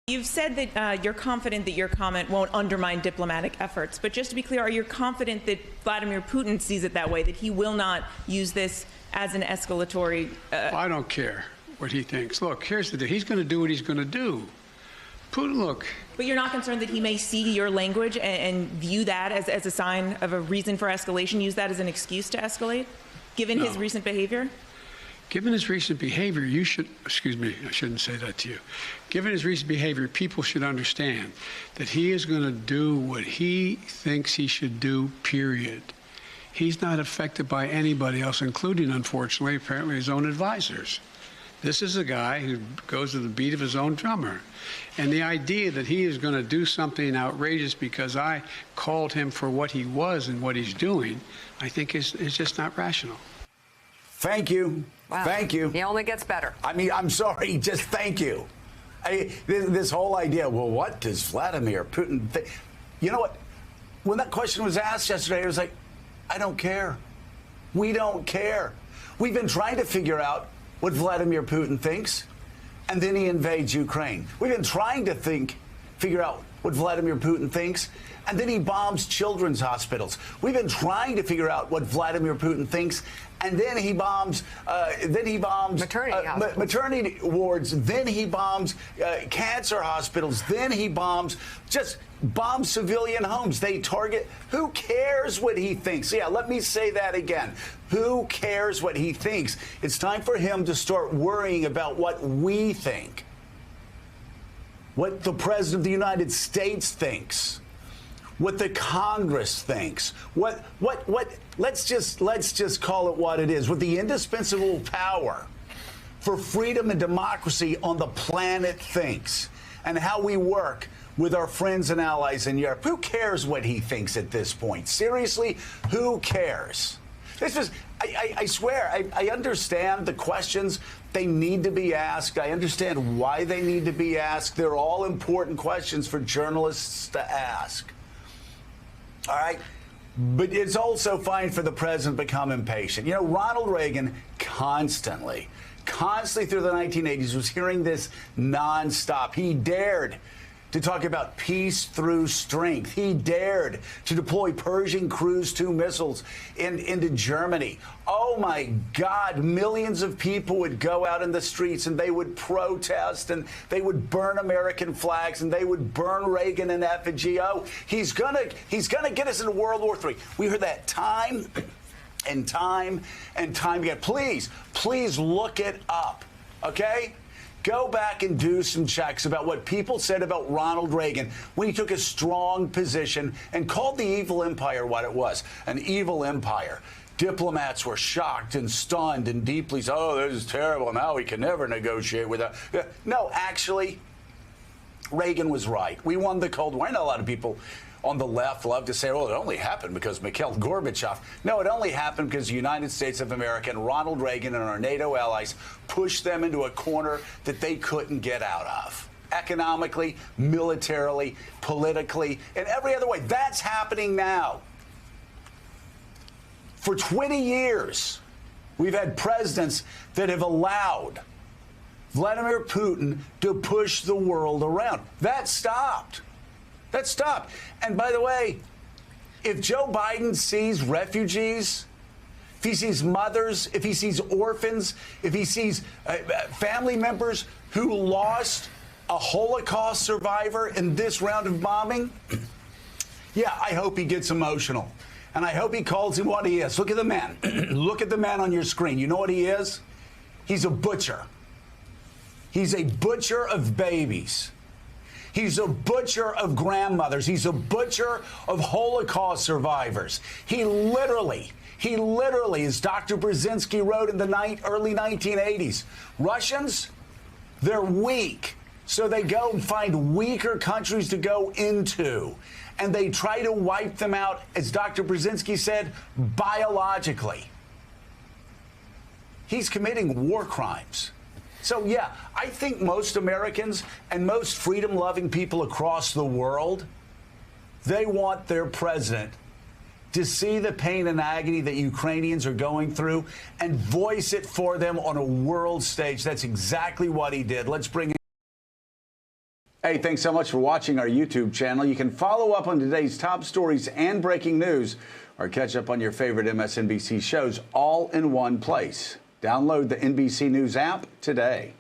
You've said that you're confident that your comment won't undermine diplomatic efforts. But just to be clear, are you confident that Vladimir Putin sees it that way, that he will not use this as an escalatory? I don't care what he thinks. Look, here's the deal. He's going to do what he's going to do. Putin, look. But you're not concerned that he may see your language and view that as a sign of a reason for escalation, use that as an excuse to escalate, given his recent behavior? Given his recent behavior, you should, excuse me, I shouldn't say that to you. Given his recent behavior, people should understand that he is going to do what he thinks he should do, period. He's not affected by anybody else, including, unfortunately, apparently his own advisors. This is a guy who goes to the beat of his own drummer. And the idea that he is going to do something outrageous because I called him for what he was and what he's doing, I think is just not rational. Thank you. Wow. Thank you. He only gets better. I mean, I'm sorry. Just thank you. This whole idea, well, what does Vladimir Putin think? You know what? When that question was asked yesterday, I was like, I don't care. We don't care. We've been trying to figure out what Vladimir Putin thinks, and then he invades Ukraine. We've been trying to figure out what Vladimir Putin thinks, and then he bombs children's hospitals. We've been trying to figure out what Vladimir Putin thinks, and then he bombs maternity wards. Then he bombs cancer hospitals. Then he bombs civilian homes. They target. Who cares what he thinks? Yeah, let me say that again. Who cares what he thinks? It's time for him to start worrying about what we think, what the President of the United States thinks, what the Congress thinks, let's just call it what it is, what the indispensable power for freedom and democracy on the planet thinks, and how we work with our friends and allies in Europe. Who cares what he thinks at this point? Seriously, who cares? I swear, I understand the questions. They need to be asked. I understand why they need to be asked. They're all important questions for journalists to ask. All right? But it's also fine for the president to become impatient. You know, Ronald Reagan constantly through the 1980s was hearing this nonstop. He dared to talk about peace through strength. He dared to deploy Pershing Cruise 2 missiles into Germany. Oh, my God, millions of people would go out in the streets and they would protest and they would burn American flags and they would burn Reagan in effigy. Oh, he's gonna get us into World War III. We heard that time and time and time again. Please look it up, okay? Go back and do some checks about what people said about Ronald Reagan when he took a strong position and called the evil empire what it was, an evil empire. Diplomats were shocked and stunned and deeply, oh, this is terrible. Now we can never negotiate with that. No, actually, Reagan was right. We won the Cold War. I know a lot of people on the left love to say, well, it only happened because Mikhail Gorbachev. No, it only happened because the United States of America and Ronald Reagan and our NATO allies pushed them into a corner that they couldn't get out of. Economically, militarily, politically, and every other way. That's happening now. For 20 years, we've had presidents that have allowed Vladimir Putin to push the world around. That stopped. That stopped. And by the way, if Joe Biden sees refugees, if he sees mothers, if he sees orphans, if he sees family members who lost a Holocaust survivor in this round of bombing, yeah, I hope he gets emotional. And I hope he calls him what he is. Look at the man. Look at the man on your screen. You know what he is? He's a butcher. He's a butcher of babies. He's a butcher of grandmothers. He's a butcher of Holocaust survivors. He literally, as Dr. Brzezinski wrote in the early 1980s, Russians, they're weak. So they go and find weaker countries to go into. And they try to wipe them out, as Dr. Brzezinski said, biologically. He's committing war crimes. So, yeah, I think most Americans and most freedom-loving people across the world, they want their president to see the pain and agony that Ukrainians are going through and voice it for them on a world stage. That's exactly what he did. Let's bring in Hey, thanks so much for watching our YouTube channel. You can follow up on today's top stories and breaking news, or catch up on your favorite MSNBC shows all in one place. Download the NBC News app today.